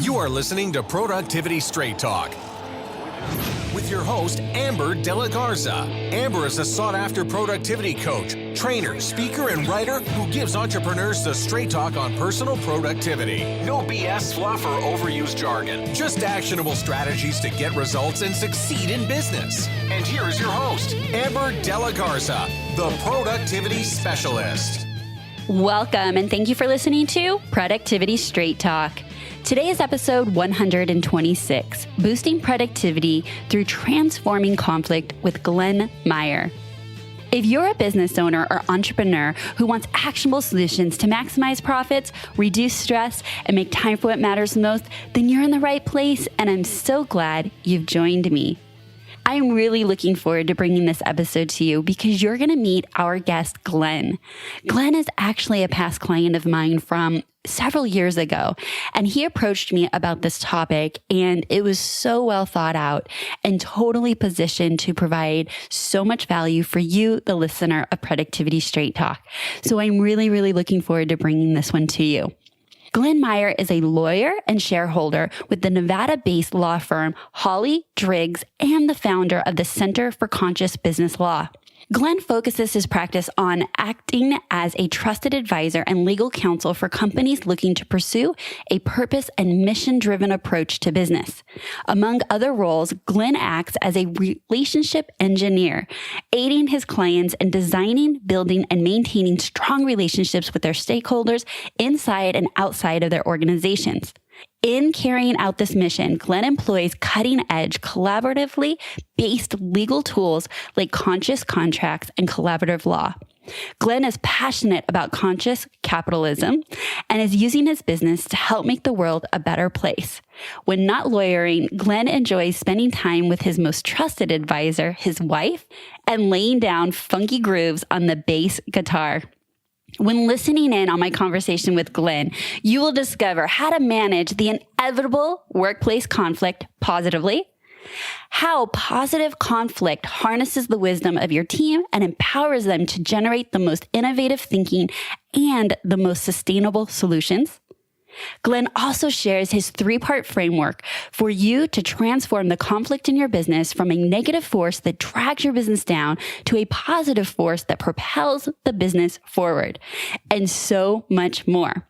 You are listening to Productivity Straight Talk with your host, Amber De La Garza. Amber is a sought-after productivity coach, trainer, speaker, and writer who gives entrepreneurs the straight talk on personal productivity. No BS, fluff, or overused jargon. Just actionable strategies to get results and succeed in business. And here is your host, Amber De La Garza, the Productivity Specialist. Welcome, and thank you for listening to Productivity Straight Talk. Today is episode 126, Boosting Productivity Through Transforming Conflict with Glenn Meier. If you're a business owner or entrepreneur who wants actionable solutions to maximize profits, reduce stress, and make time for what matters most, then you're in the right place, and I'm so glad you've joined me. I'm really looking forward to bringing this episode to you because you're going to meet our guest, Glenn. Glenn is actually a past client of mine from several years ago, and he approached me about this topic, and it was so well thought out and totally positioned to provide so much value for you, the listener of Productivity Straight Talk. So I'm really looking forward to bringing this one to you. Glenn Meier is a lawyer and shareholder with the Nevada-based law firm Holley, Driggs, and the founder of the Center for Conscious Business Law. Glenn focuses his practice on acting as a trusted advisor and legal counsel for companies looking to pursue a purpose and mission-driven approach to business. Among other roles, Glenn acts as a relationship engineer, aiding his clients in designing, building, and maintaining strong relationships with their stakeholders inside and outside of their organizations. In carrying out this mission, Glenn employs cutting-edge, collaboratively based legal tools like conscious contracts and collaborative law. Glenn is passionate about conscious capitalism and is using his business to help make the world a better place. When not lawyering, Glenn enjoys spending time with his most trusted advisor, his wife, and laying down funky grooves on the bass guitar. When listening in on my conversation with Glenn, you will discover how to manage the inevitable workplace conflict positively, how positive conflict harnesses the wisdom of your team and empowers them to generate the most innovative thinking and the most sustainable solutions. Glenn also shares his 3-part framework for you to transform the conflict in your business from a negative force that drags your business down to a positive force that propels the business forward, and so much more.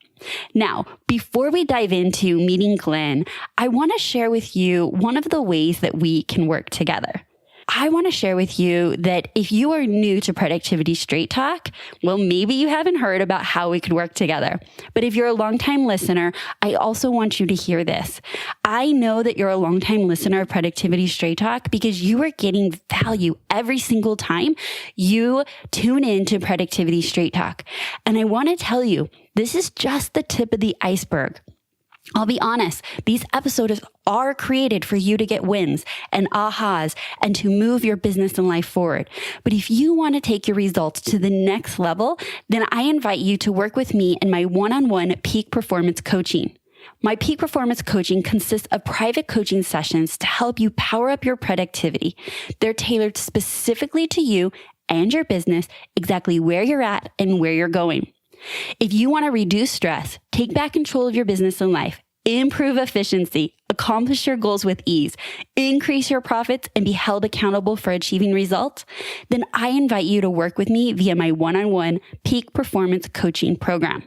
Now, before we dive into meeting Glenn, I want to share with you one of the ways that we can work together. I want to share with you that if you are new to Productivity Straight Talk, well, maybe you haven't heard about how we could work together. But if you're a longtime listener, I also want you to hear this. I know that you're a longtime listener of Productivity Straight Talk because you are getting value every single time you tune in to Productivity Straight Talk. And I want to tell you, this is just the tip of the iceberg. I'll be honest, these episodes are created for you to get wins and ahas and to move your business and life forward. But if you want to take your results to the next level, then I invite you to work with me in my one-on-one peak performance coaching. My peak performance coaching consists of private coaching sessions to help you power up your productivity. They're tailored specifically to you and your business, exactly where you're at and where you're going. If you want to reduce stress, take back control of your business and life, improve efficiency, accomplish your goals with ease, increase your profits, and be held accountable for achieving results, then I invite you to work with me via my one-on-one peak performance coaching program.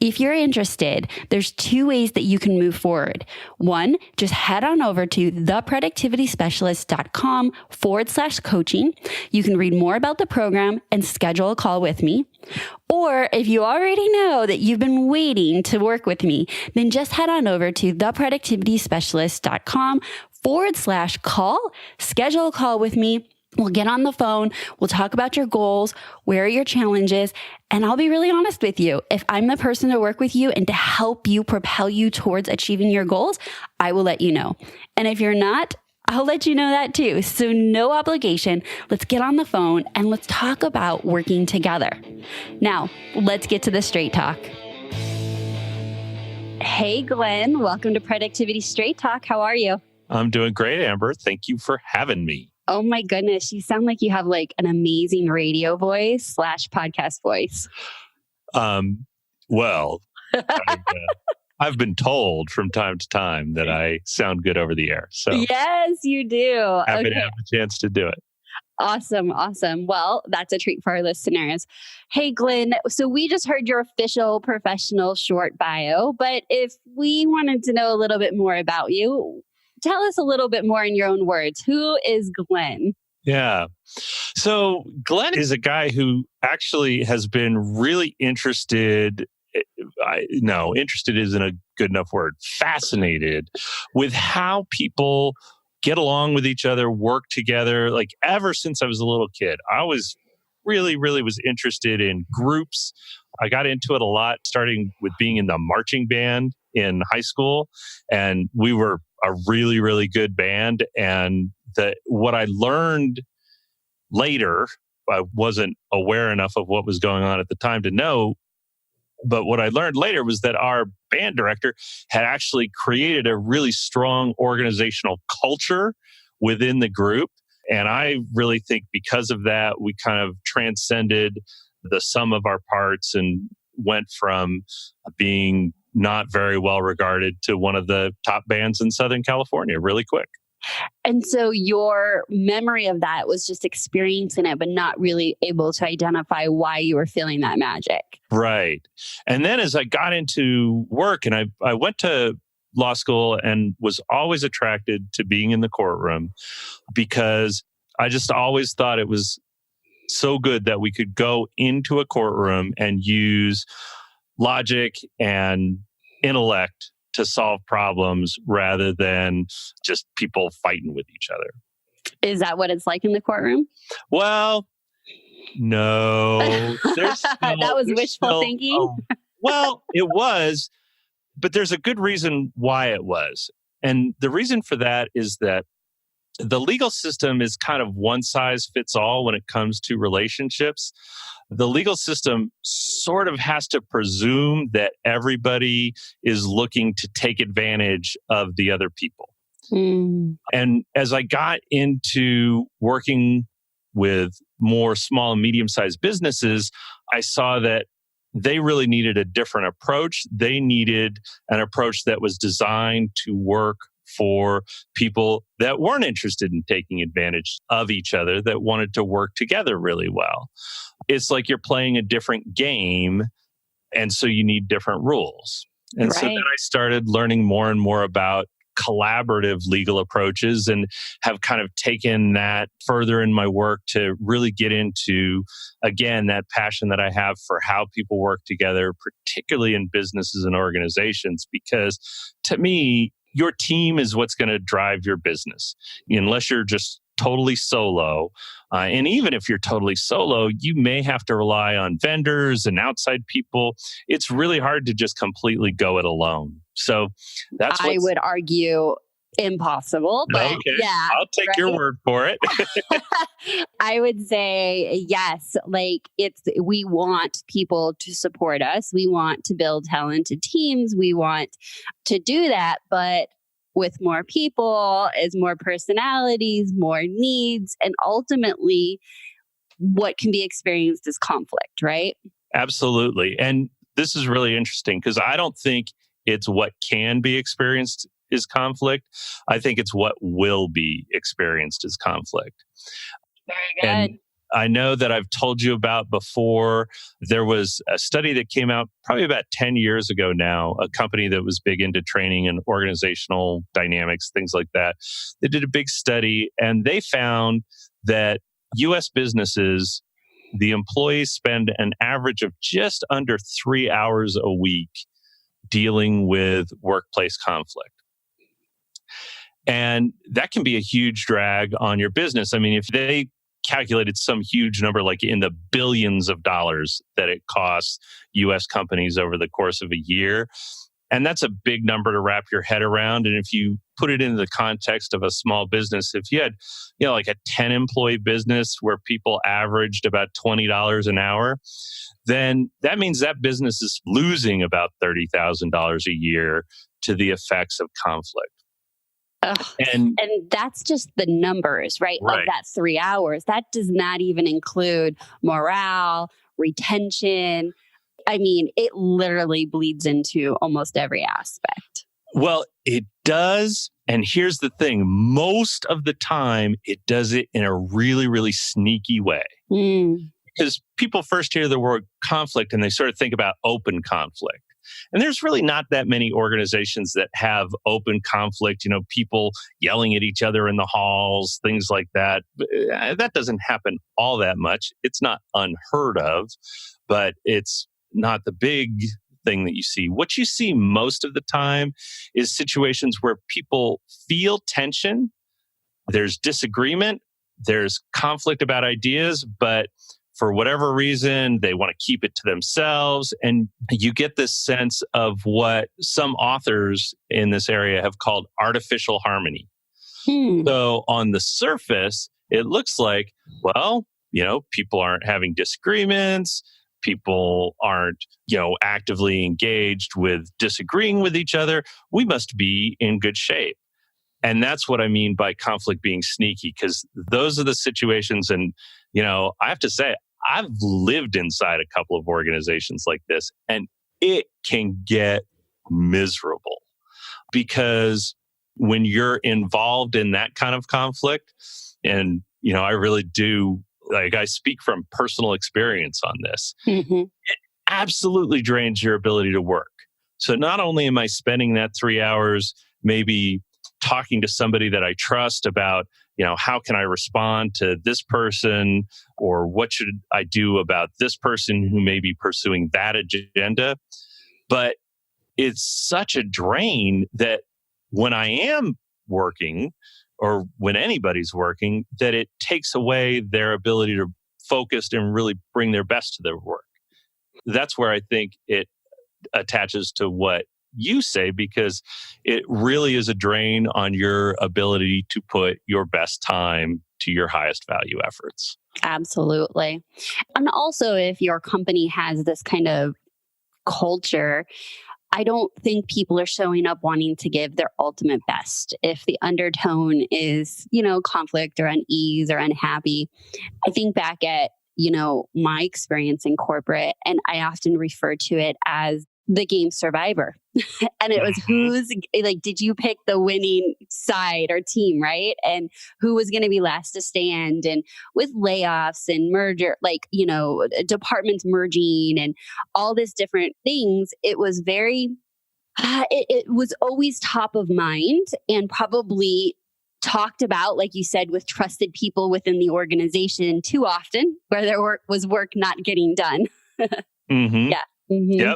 If you're interested, there's 2 ways that you can move forward. One, just head on over to theproductivityspecialist.com/coaching. You can read more about the program and schedule a call with me. Or if you already know that you've been waiting to work with me, then just head on over to theproductivityspecialist.com/call, schedule a call with me. We'll get on the phone. We'll talk about your goals. Where are your challenges? And I'll be really honest with you. If I'm the person to work with you and to help you propel you towards achieving your goals, I will let you know. And if you're not, I'll let you know that too. So no obligation. Let's get on the phone and let's talk about working together. Now, let's get to the straight talk. Hey, Glenn. Welcome to Productivity Straight Talk. How are you? I'm doing great, Amber. Thank you for having me. Oh my goodness. You sound like you have like an amazing radio voice / podcast voice. Well, I've been told from time to time that I sound good over the air. So Yes, you do. happy to have the chance to do it. Awesome. Awesome. Well, that's a treat for our listeners. Hey, Glenn, so we just heard your official professional short bio, but if we wanted to know a little bit more about you, tell us a little bit more in your own words. Who is Glenn? Yeah. So Glenn is a guy who actually has been really interested. Interested isn't a good enough word. Fascinated with how people get along with each other, work together. Like ever since I was a little kid, I was really was interested in groups. I got into it a lot, starting with being in the marching band in high school. And we were a really good band. And what I learned later, I wasn't aware enough of what was going on at the time to know. But what I learned later was that our band director had actually created a really strong organizational culture within the group. And I really think because of that, we kind of transcended the sum of our parts and went from being not very well regarded to one of the top bands in Southern California really quick. And so your memory of that was just experiencing it, but not really able to identify why you were feeling that magic. Right. And then as I got into work and I went to law school and was always attracted to being in the courtroom because I just always thought it was so good that we could go into a courtroom and use logic and intellect to solve problems rather than just people fighting with each other. Is that what it's like in the courtroom? Well, no. That was wishful thinking? Well, it was, but there's a good reason why it was. And the reason for that is that the legal system is kind of one size fits all when it comes to relationships. The legal system sort of has to presume that everybody is looking to take advantage of the other people. And as I got into working with more small and medium-sized businesses, I saw that they really needed a different approach. They needed an approach that was designed to work for people that weren't interested in taking advantage of each other, that wanted to work together really well. It's like you're playing a different game, and so you need different rules. And so then I started learning more and more about collaborative legal approaches and have kind of taken that further in my work to really get into, again, that passion that I have for how people work together, particularly in businesses and organizations, because to me, your team is what's going to drive your business. Unless you're just totally solo. And even if you're totally solo, you may have to rely on vendors and outside people. It's really hard to just completely go it alone. So that's what I would argue impossible, but okay. yeah. I'll take your word for it. I would say yes, like we want people to support us. We want to build talented teams. We want to do that, but with more people is more personalities, more needs, and ultimately what can be experienced is conflict, right? Absolutely. And this is really interesting because I don't think it's what can be experienced is conflict. I think it's what will be experienced as conflict. Very good. And I know that I've told you about before, there was a study that came out probably about 10 years ago now, a company that was big into training and organizational dynamics, things like that. They did a big study and they found that US businesses, the employees spend an average of just under 3 hours a week dealing with workplace conflict. And that can be a huge drag on your business. I mean, if they calculated some huge number, like in the billions of dollars that it costs US companies over the course of a year, and that's a big number to wrap your head around. And if you put it into the context of a small business, if you had, like a 10 employee business where people averaged about $20 an hour, then that means that business is losing about $30,000 a year to the effects of conflict. And that's just the numbers, right? Of that 3 hours. That does not even include morale, retention. I mean, it literally bleeds into almost every aspect. Well, it does. And here's the thing. Most of the time, it does it in a really, really sneaky way. Because people first hear the word conflict and they sort of think about open conflict. And there's really not that many organizations that have open conflict, people yelling at each other in the halls, things like that. That doesn't happen all that much. It's not unheard of, but it's not the big thing that you see. What you see most of the time is situations where people feel tension, there's disagreement, there's conflict about ideas, but for whatever reason, they want to keep it to themselves. And you get this sense of what some authors in this area have called artificial harmony. So on the surface, it looks like, well, people aren't having disagreements. People aren't, actively engaged with disagreeing with each other. We must be in good shape. And that's what I mean by conflict being sneaky, because those are the situations. And, I have to say, I've lived inside a couple of organizations like this, and it can get miserable because when you're involved in that kind of conflict, and, I really do, I speak from personal experience on this, it absolutely drains your ability to work. So not only am I spending that 3 hours maybe talking to somebody that I trust about, how can I respond to this person, or what should I do about this person who may be pursuing that agenda? But it's such a drain that when I am working, or when anybody's working, that it takes away their ability to focus and really bring their best to their work. That's where I think it attaches to what you say, because it really is a drain on your ability to put your best time to your highest value efforts. Absolutely. And also, if your company has this kind of culture, I don't think people are showing up wanting to give their ultimate best. If the undertone is, conflict or unease or unhappy, I think back at, my experience in corporate, and I often refer to it as the game Survivor. And it was did you pick the winning side or team, right? And who was going to be last to stand? And with layoffs and merger, departments merging and all these different things, it was very, it was always top of mind and probably talked about, like you said, with trusted people within the organization too often, where there was work not getting done. Yeah.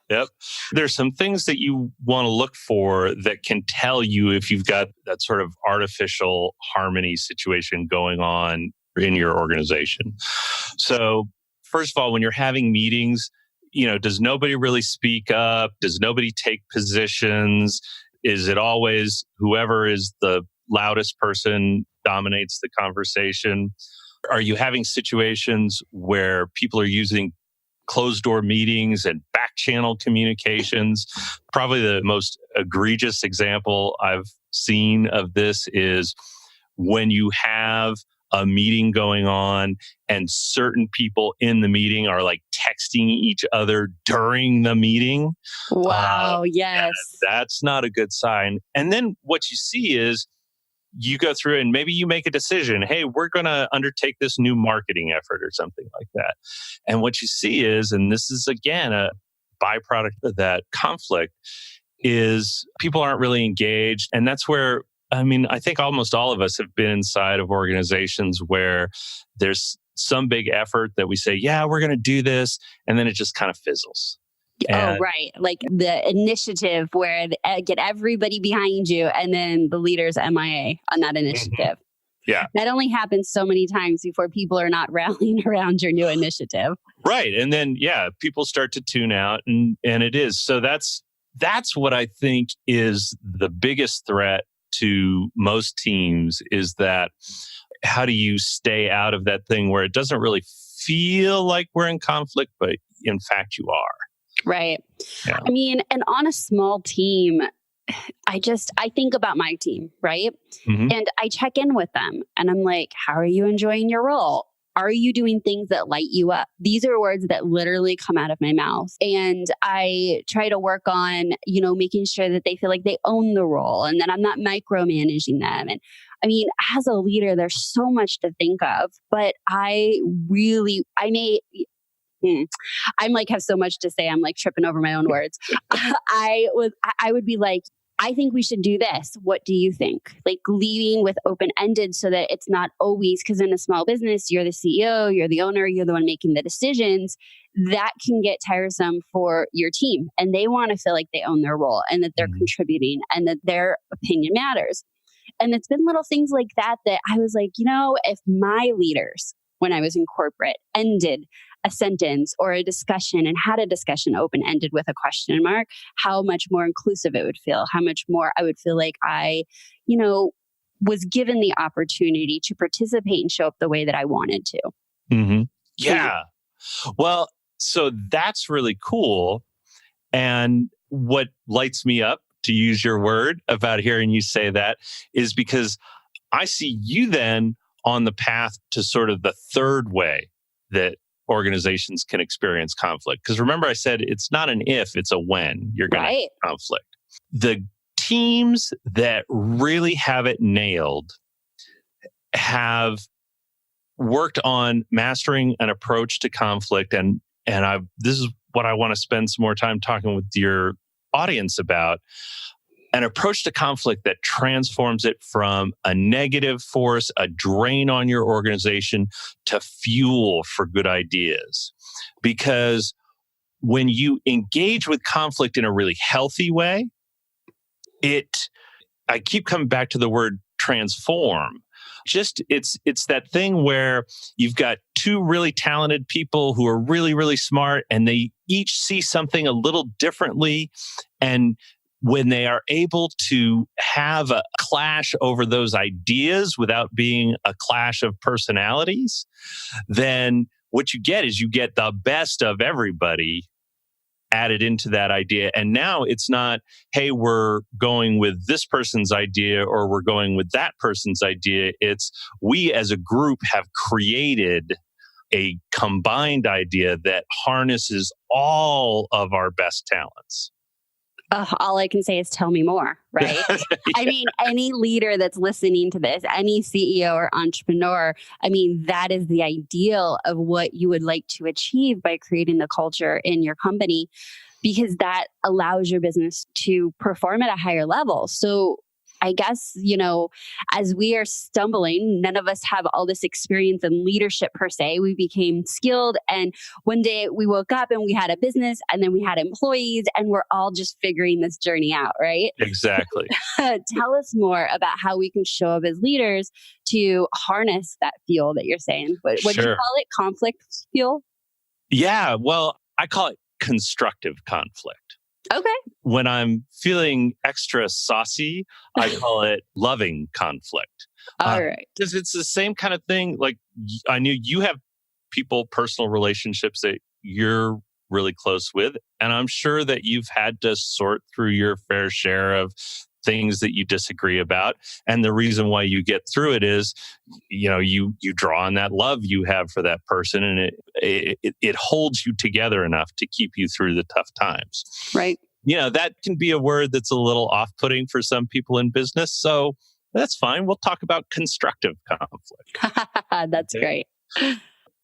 Yep. There's some things that you want to look for that can tell you if you've got that sort of artificial harmony situation going on in your organization. So, first of all, when you're having meetings, does nobody really speak up? Does nobody take positions? Is it always whoever is the loudest person dominates the conversation? Are you having situations where people are using closed door meetings and back channel communications? Probably the most egregious example I've seen of this is when you have a meeting going on and certain people in the meeting are like texting each other during the meeting. Wow, yes. That's not a good sign. And then what you see is you go through and maybe you make a decision. Hey, we're going to undertake this new marketing effort or something like that. And what you see is, and this is again a byproduct of that conflict, is people aren't really engaged. And that's where, I think almost all of us have been inside of organizations where there's some big effort that we say, yeah, we're going to do this. And then it just kind of fizzles. Oh, right. Like the initiative where get everybody behind you and then the leader's MIA on that initiative. Yeah. That only happens so many times before people are not rallying around your new initiative. Right. And then, people start to tune out and it is. So that's what I think is the biggest threat to most teams, is that how do you stay out of that thing where it doesn't really feel like we're in conflict, but in fact you are. Right. Yeah. And on a small team, I think about my team, right? And I check in with them and I'm like, how are you enjoying your role? Are you doing things that light you up? These are words that literally come out of my mouth. And I try to work on, making sure that they feel like they own the role and that I'm not micromanaging them. And I mean, as a leader, there's so much to think of, but I'm like, have so much to say. I'm like tripping over my own words. I would be like, I think we should do this. What do you think? Like leading with open-ended so that it's not always, because in a small business, you're the CEO, you're the owner, you're the one making the decisions. That can get tiresome for your team. And they want to feel like they own their role and that they're contributing and that their opinion matters. And it's been little things like that I was like, if my leaders, when I was in corporate, ended a sentence or a discussion and had a discussion open-ended with a question mark, how much more inclusive it would feel, how much more I would feel like I, was given the opportunity to participate and show up the way that I wanted to. Mm-hmm. Yeah. Well, so that's really cool. And what lights me up, to use your word, about hearing you say that is because I see you then on the path to sort of the third way that organizations can experience conflict. Because remember, I said it's not an if, it's a when you're going to have conflict. The teams that really have it nailed have worked on mastering an approach to conflict. And this is what I want to spend some more time talking with your audience about. An approach to conflict that transforms it from a negative force, a drain on your organization, to fuel for good ideas. Because when you engage with conflict in a really healthy way, I keep coming back to the word transform. It's that thing where you've got two really talented people who are really, really smart, and they each see something a little differently. And when they are able to have a clash over those ideas without being a clash of personalities, then what you get is the best of everybody added into that idea. And now it's not, hey, we're going with this person's idea or we're going with that person's idea. It's we as a group have created a combined idea that harnesses all of our best talents. All I can say is tell me more, right? I mean, any leader that's listening to this, any CEO or entrepreneur, I mean, that is the ideal of what you would like to achieve by creating the culture in your company, because that allows your business to perform at a higher level. So I guess, as we are stumbling, none of us have all this experience in leadership per se. We became skilled. And one day we woke up and we had a business and then we had employees and we're all just figuring this journey out, right? Exactly. Tell us more about how we can show up as leaders to harness that fuel that you're saying. What do you call it? Conflict fuel? Yeah. Well, I call it constructive conflict. Okay. When I'm feeling extra saucy, I call it loving conflict. All right. Because it's the same kind of thing. Like I knew you have personal relationships that you're really close with. And I'm sure that you've had to sort through your fair share of things that you disagree about. And the reason why you get through it is, you draw on that love you have for that person, and it holds you together enough to keep you through the tough times. Right. That can be a word that's a little off-putting for some people in business. So that's fine. We'll talk about constructive conflict. That's great.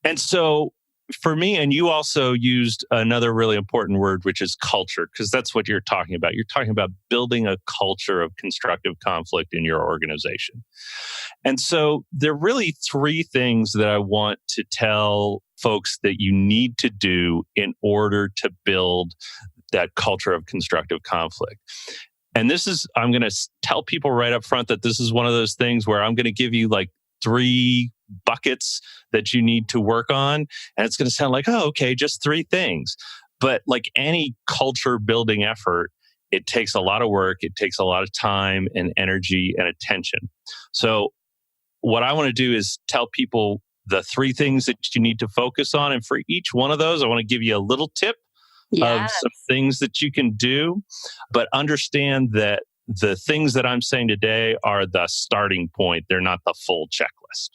And so for me, and you also used another really important word, which is culture, because that's what you're talking about. You're talking about building a culture of constructive conflict in your organization. And so there are really three things that I want to tell folks that you need to do in order to build that culture of constructive conflict. And I'm going to tell people right up front that this is one of those things where I'm going to give you like 3 buckets that you need to work on. And it's going to sound like, oh, okay, just 3 things. But like any culture building effort, it takes a lot of work. It takes a lot of time and energy and attention. So what I want to do is tell people the 3 things that you need to focus on. And for each one of those, I want to give you a little tip of some things that you can do. But understand that the things that I'm saying today are the starting point. They're not the full checklist.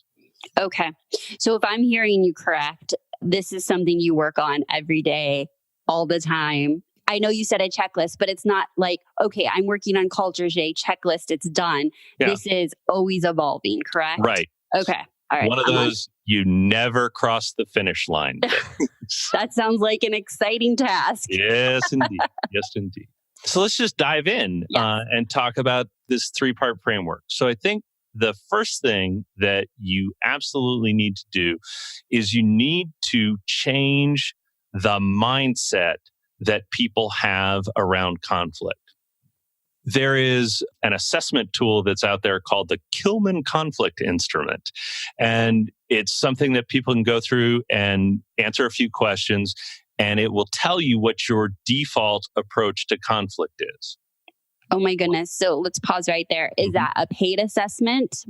Okay. So if I'm hearing you correct, this is something you work on every day, all the time. I know you said a checklist, but it's not like, okay, I'm working on culture J checklist, it's done. Yeah. This is always evolving, correct? Right. Okay. All right. One of those, you never cross the finish line. That sounds like an exciting task. Yes, indeed. Yes, indeed. So let's just dive in and talk about this 3-part framework. So I think the first thing that you absolutely need to do is you need to change the mindset that people have around conflict. There is an assessment tool that's out there called the Kilman Conflict Instrument. And it's something that people can go through and answer a few questions, and it will tell you what your default approach to conflict is. Oh my goodness. So let's pause right there. Is that a paid assessment?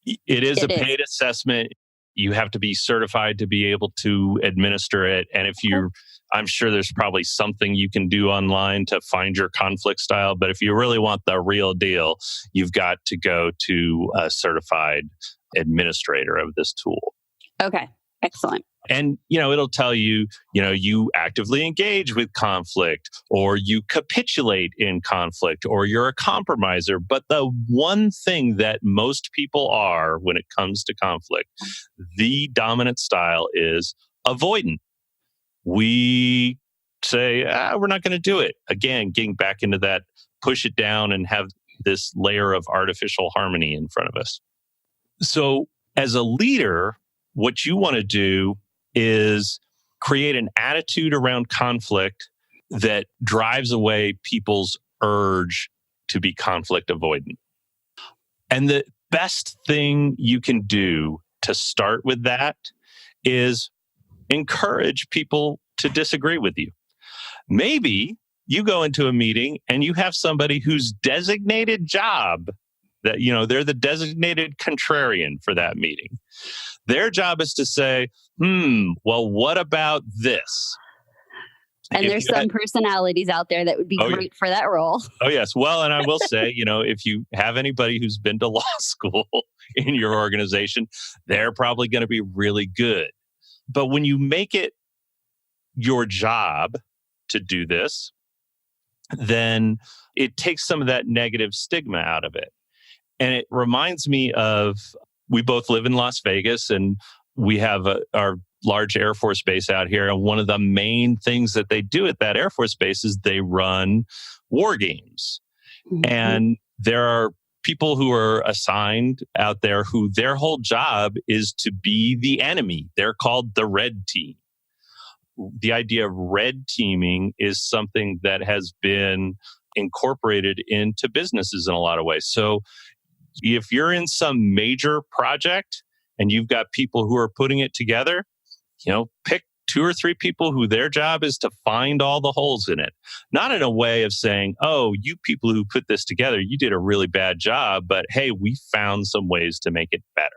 It is a paid assessment. You have to be certified to be able to administer it. And if you're, I'm sure there's probably something you can do online to find your conflict style. But if you really want the real deal, you've got to go to a certified administrator of this tool. Okay. Excellent. And, it'll tell you, you actively engage with conflict, or you capitulate in conflict, or you're a compromiser. But the one thing that most people are when it comes to conflict, the dominant style is avoidant. We say, we're not going to do it. Again, getting back into that, push it down and have this layer of artificial harmony in front of us. So as a leader, what you want to do is create an attitude around conflict that drives away people's urge to be conflict avoidant. And the best thing you can do to start with that is encourage people to disagree with you. Maybe you go into a meeting and you have somebody whose designated job that, they're the designated contrarian for that meeting. Their job is to say, well, what about this? And there's some personalities out there that would be great for that role. Oh, yes. Well, and I will say, if you have anybody who's been to law school in your organization, they're probably going to be really good. But when you make it your job to do this, then it takes some of that negative stigma out of it. And it reminds me of, we both live in Las Vegas, and we have our large Air Force base out here. And one of the main things that they do at that Air Force base is they run war games. And there are people who are assigned out there who their whole job is to be the enemy. They're called the red team. The idea of red teaming is something that has been incorporated into businesses in a lot of ways. So if you're in some major project and you've got people who are putting it together, pick 2 or 3 people who their job is to find all the holes in it. Not in a way of saying, oh, you people who put this together, you did a really bad job, but hey, we found some ways to make it better.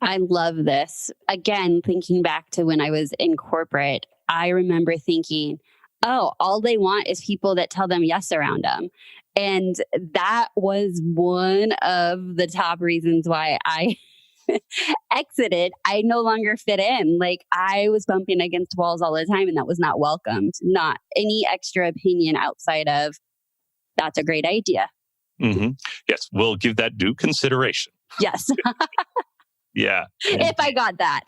I love this. Again, thinking back to when I was in corporate, I remember thinking, oh, all they want is people that tell them yes around them. And that was one of the top reasons why I exited. I no longer fit in. Like, I was bumping against walls all the time, and that was not welcomed. Not any extra opinion outside of, that's a great idea. Yes, we'll give that due consideration. Yes. Yeah. If I got that.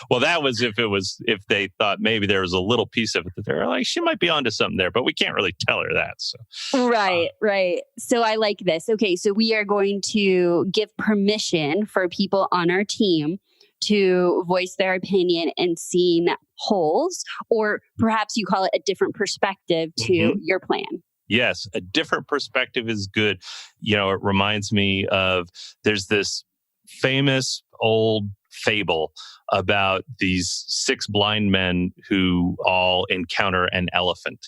Well, that was if they thought maybe there was a little piece of it that they're like, she might be onto something there, but we can't really tell her that. So Right. So I like this. Okay, so we are going to give permission for people on our team to voice their opinion and seeing holes, or perhaps you call it a different perspective to your plan. Yes, a different perspective is good. It reminds me of, there's this famous old fable about these 6 blind men who all encounter an elephant.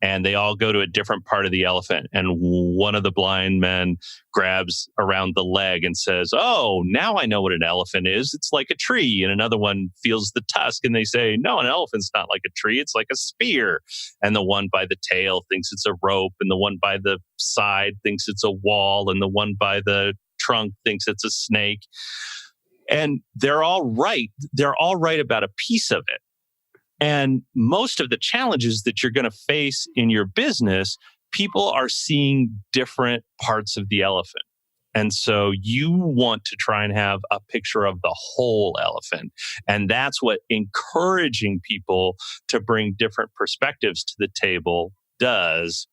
And they all go to a different part of the elephant. And one of the blind men grabs around the leg and says, oh, now I know what an elephant is. It's like a tree. And another one feels the tusk and they say, no, an elephant's not like a tree. It's like a spear. And the one by the tail thinks it's a rope. And the one by the side thinks it's a wall. And the one by the trunk thinks it's a snake. And they're all right. They're all right about a piece of it. And most of the challenges that you're going to face in your business, people are seeing different parts of the elephant. And so you want to try and have a picture of the whole elephant. And that's what encouraging people to bring different perspectives to the table does,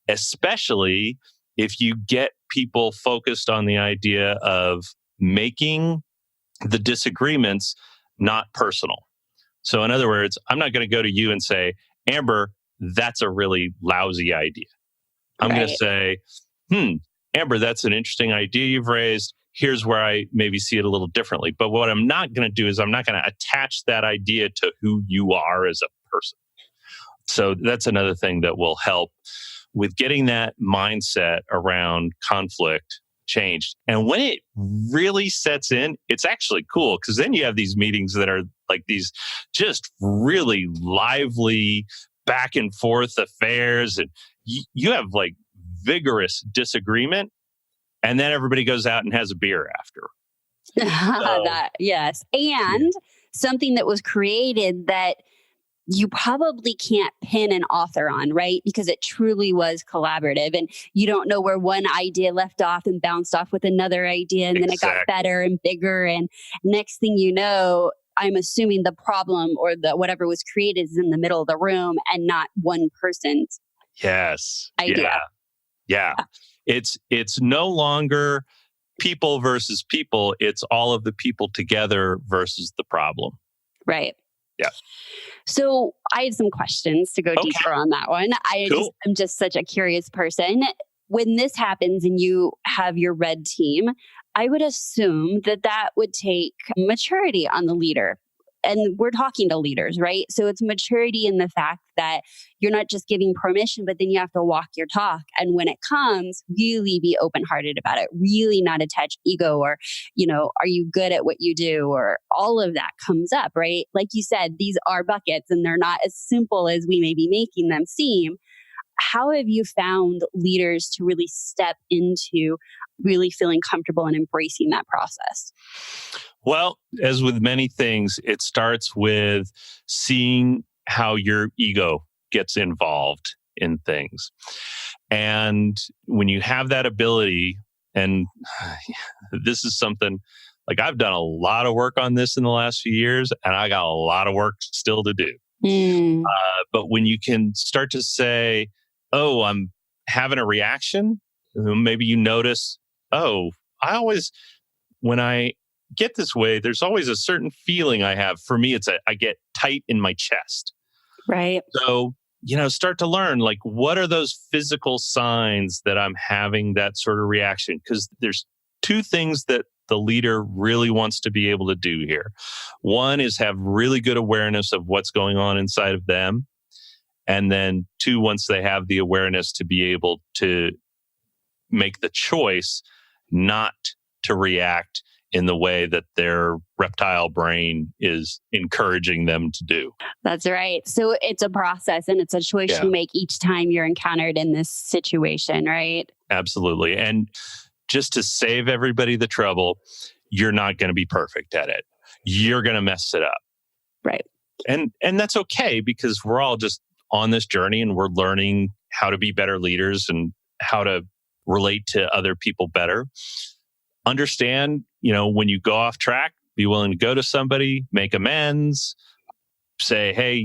especially if you get people focused on the idea of making the disagreements not personal. So in other words, I'm not going to go to you and say, Amber, that's a really lousy idea. I'm going to say, Amber, that's an interesting idea you've raised. Here's where I maybe see it a little differently. But what I'm not going to do is I'm not going to attach that idea to who you are as a person. So that's another thing that will help with getting that mindset around conflict changed. And when it really sets in, it's actually cool because then you have these meetings that are like these just really lively back and forth affairs. And you have like vigorous disagreement, and then everybody goes out and has a beer after. Yes. And something that was created that you probably can't pin an author on, right? Because it truly was collaborative and you don't know where one idea left off and bounced off with another idea. And then it got better and bigger. And next thing you know, I'm assuming the problem or the whatever was created is in the middle of the room and not one person's idea. Yeah. It's no longer people versus people. It's all of the people together versus the problem. Right. Yeah. So I had some questions to go deeper on that one. I'm just such a curious person. When this happens and you have your red team, I would assume that would take maturity on the leader. And we're talking to leaders, right? So it's maturity in the fact that you're not just giving permission, but then you have to walk your talk. And when it comes, really be open-hearted about it, really not attach ego or, are you good at what you do? Or all of that comes up, right? Like you said, these are buckets and they're not as simple as we may be making them seem. How have you found leaders to really step into really feeling comfortable and embracing that process? Well, as with many things, it starts with seeing how your ego gets involved in things. And when you have that ability, and this is something like I've done a lot of work on this in the last few years, and I got a lot of work still to do. But when you can start to say, oh, I'm having a reaction, maybe you notice, when I get this way, there's always a certain feeling I have. For me, I get tight in my chest. Right. So, start to learn, like, what are those physical signs that I'm having that sort of reaction? Because there's two things that the leader really wants to be able to do here. One is have really good awareness of what's going on inside of them. And then two, once they have the awareness, to be able to make the choice not to react in the way that their reptile brain is encouraging them to do. That's right. So it's a process and it's a choice you make each time you're encountered in this situation, right? Absolutely. And just to save everybody the trouble, you're not going to be perfect at it. You're going to mess it up. Right. And that's okay, because we're all just on this journey and we're learning how to be better leaders and how to relate to other people better. Understand, when you go off track, be willing to go to somebody, make amends, say, hey,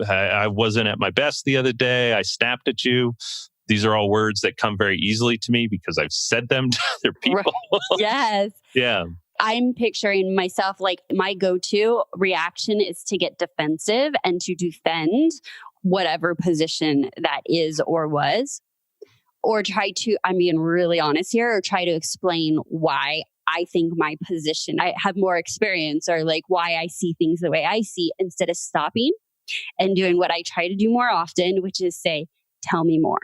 I wasn't at my best the other day. I snapped at you. These are all words that come very easily to me because I've said them to other people. Right. Yes. Yeah. I'm picturing myself like my go-to reaction is to get defensive and to defend whatever position that is or was, or try to, I'm being really honest here, or try to explain why I think my position, I have more experience, or like why I see things the way I see, instead of stopping and doing what I try to do more often, which is say, tell me more.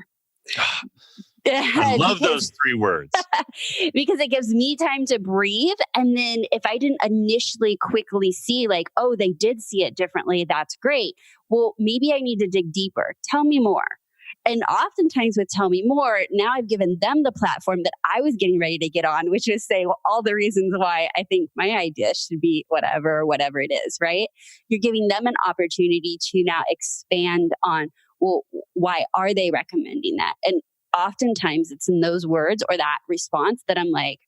I love those three words. Because it gives me time to breathe. And then if I didn't initially quickly see like, oh, they did see it differently, that's great. Well, maybe I need to dig deeper. Tell me more. And oftentimes with Tell Me More, now I've given them the platform that I was getting ready to get on, which is say, well, all the reasons why I think my idea should be whatever it is, right? You're giving them an opportunity to now expand on, well, why are they recommending that? And oftentimes it's in those words or that response that I'm like,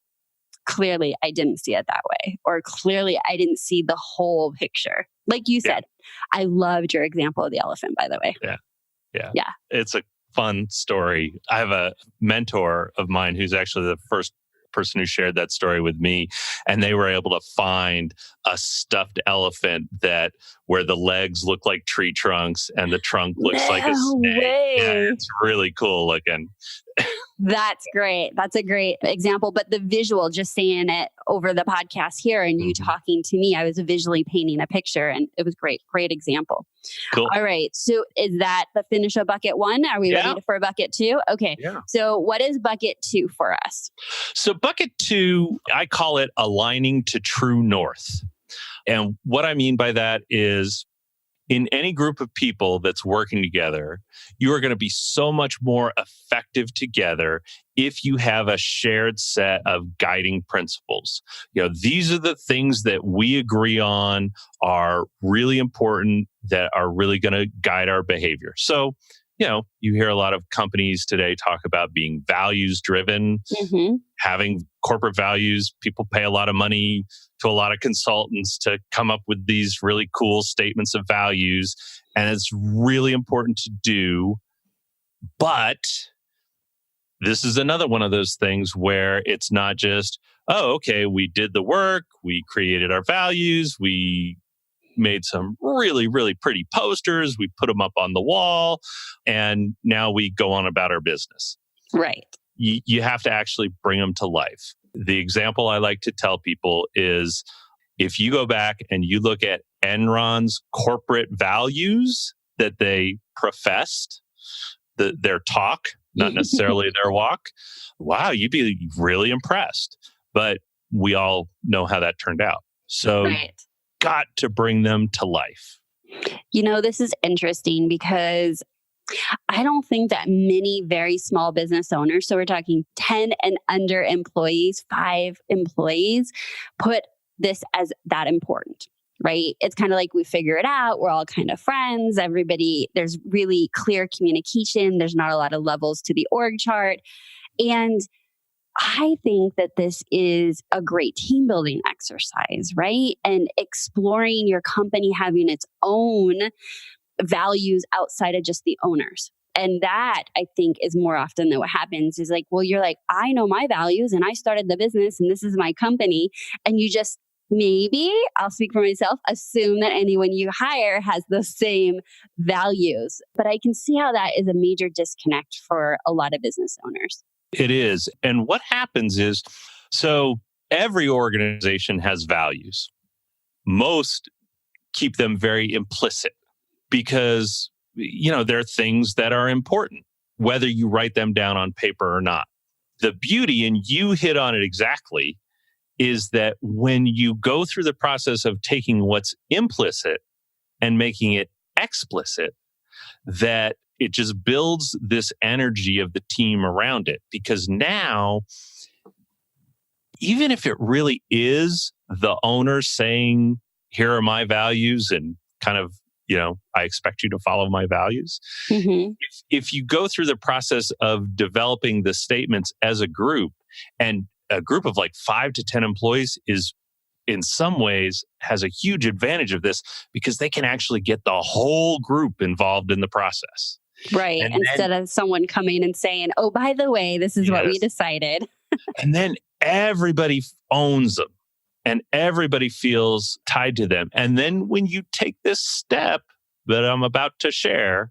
clearly I didn't see it that way, or clearly I didn't see the whole picture. Like you said, I loved your example of the elephant, by the way. Yeah. It's a fun story. I have a mentor of mine who's actually the first person who shared that story with me, and they were able to find a stuffed elephant that where the legs look like tree trunks and the trunk looks like a snake. Way. Yeah, it's really cool looking. That's great. That's a great example. But the visual, just saying it over the podcast here and you talking to me, I was visually painting a picture and it was great. Great example. Cool. All right. So is that the finish of bucket one? Are we ready for bucket two? Okay. Yeah. So what is bucket two for us? So bucket two, I call it aligning to true north. And what I mean by that is in any group of people that's working together, you are going to be so much more effective together if you have a shared set of guiding principles. These are the things that we agree on are really important, that are really going to guide our behavior. So, you hear a lot of companies today talk about being values driven, having corporate values. People pay a lot of money to a lot of consultants to come up with these really cool statements of values. And it's really important to do. But this is another one of those things where it's not just, oh, okay, we did the work, we created our values, we made some really, really pretty posters, we put them up on the wall, and now we go on about our business. Right. You have to actually bring them to life. The example I like to tell people is if you go back and you look at Enron's corporate values that they professed, their talk, not necessarily their walk, wow, you'd be really impressed. But we all know how that turned out. So got to bring them to life. This is interesting because I don't think that many very small business owners, so we're talking 10 and under employees, 5 employees, put this as that important, right? It's kind of like we figure it out. We're all kind of friends. Everybody, there's really clear communication. There's not a lot of levels to the org chart. And I think that this is a great team building exercise, right? And exploring your company having its own values outside of just the owners. And that I think is more often than what happens is like, well, you're like, I know my values and I started the business and this is my company. And you just maybe, I'll speak for myself, assume that anyone you hire has the same values. But I can see how that is a major disconnect for a lot of business owners. It is. And what happens is, so every organization has values. Most keep them very implicit because, there are things that are important, whether you write them down on paper or not. The beauty, and you hit on it exactly, is that when you go through the process of taking what's implicit and making it explicit, that it just builds this energy of the team around it. Because now, even if it really is the owner saying, here are my values and kind of, I expect you to follow my values. If you go through the process of developing the statements as a group, and a group of like 5 to 10 employees is in some ways has a huge advantage of this because they can actually get the whole group involved in the process. Right. And instead of someone coming and saying, oh, by the way, this is what we decided. And then everybody owns them and everybody feels tied to them. And then when you take this step that I'm about to share,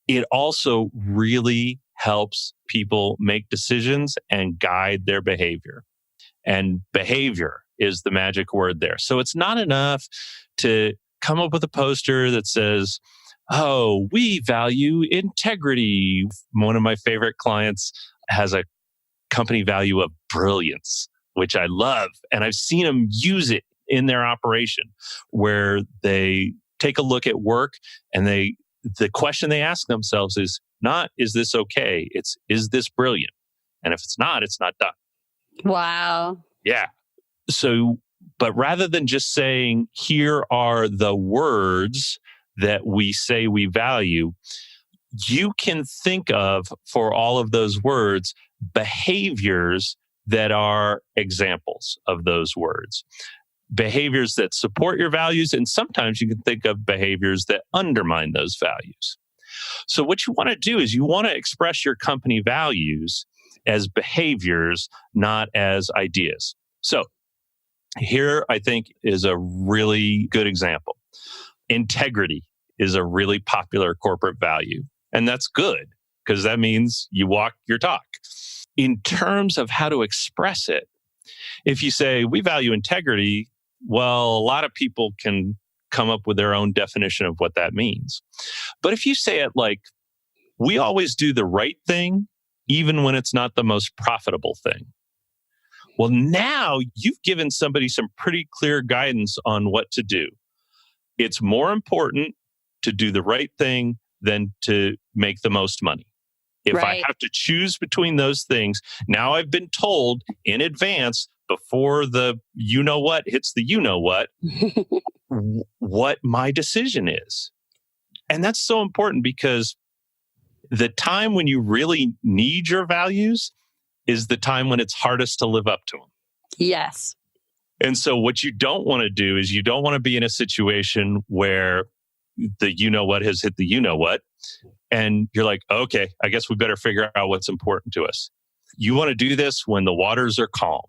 it also really helps people make decisions and guide their behavior. And behavior is the magic word there. So it's not enough to come up with a poster that says, oh, we value integrity. One of my favorite clients has a company value of brilliance, which I love. And I've seen them use it in their operation where they take a look at work and the question they ask themselves is, Not, is this okay? It's, is this brilliant? And if it's not done. Wow. Yeah. So, but rather than just saying, here are the words that we say we value, you can think of, for all of those words, behaviors that are examples of those words. Behaviors that support your values, and sometimes you can think of behaviors that undermine those values. So what you want to do is you want to express your company values as behaviors, not as ideas. So here, I think, is a really good example. Integrity is a really popular corporate value. And that's good, because that means you walk your talk. In terms of how to express it, if you say, we value integrity, well, a lot of people can come up with their own definition of what that means. But if you say it like, we always do the right thing, even when it's not the most profitable thing. Well, now you've given somebody some pretty clear guidance on what to do. It's more important to do the right thing than to make the most money. If I have to choose between those things, now I've been told in advance, before the you-know-what hits the you-know-what, what my decision is. And that's so important, because the time when you really need your values is the time when it's hardest to live up to them. Yes. And so what you don't want to do is you don't want to be in a situation where the you-know-what has hit the you-know-what. And you're like, okay, I guess we better figure out what's important to us. You want to do this when the waters are calm,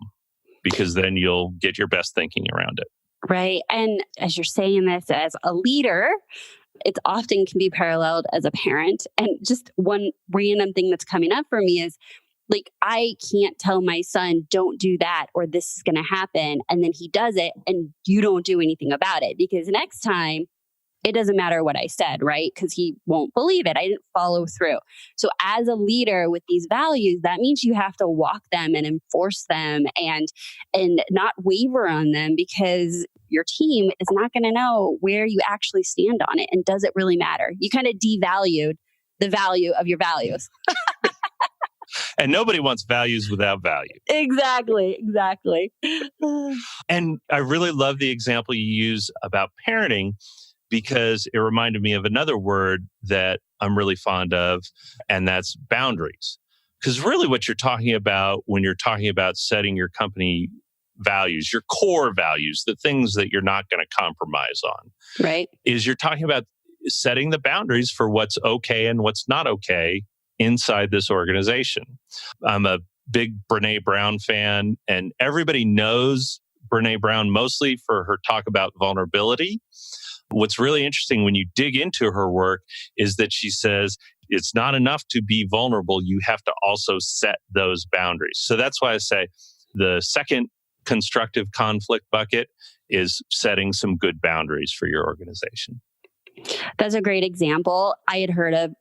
because then you'll get your best thinking around it. Right. And as you're saying this as a leader, it often can be paralleled as a parent. And just one random thing that's coming up for me is, like, I can't tell my son, don't do that, or this is going to happen. And then he does it and you don't do anything about it, because next time it doesn't matter what I said, right? Because he won't believe it. I didn't follow through. So as a leader with these values, that means you have to walk them and enforce them and not waver on them, because your team is not going to know where you actually stand on it. And does it really matter? You kind of devalued the value of your values. And nobody wants values without value. Exactly. And I really love the example you use about parenting, because it reminded me of another word that I'm really fond of, and that's boundaries. Because really what you're talking about when you're talking about setting your company values, your core values, the things that you're not going to compromise on, right, is you're talking about setting the boundaries for what's okay and what's not okay inside this organization. I'm a big Brené Brown fan, and everybody knows Brené Brown mostly for her talk about vulnerability. What's really interesting when you dig into her work is that she says it's not enough to be vulnerable. You have to also set those boundaries. So that's why I say the second constructive conflict bucket is setting some good boundaries for your organization. That's a great example. I had heard of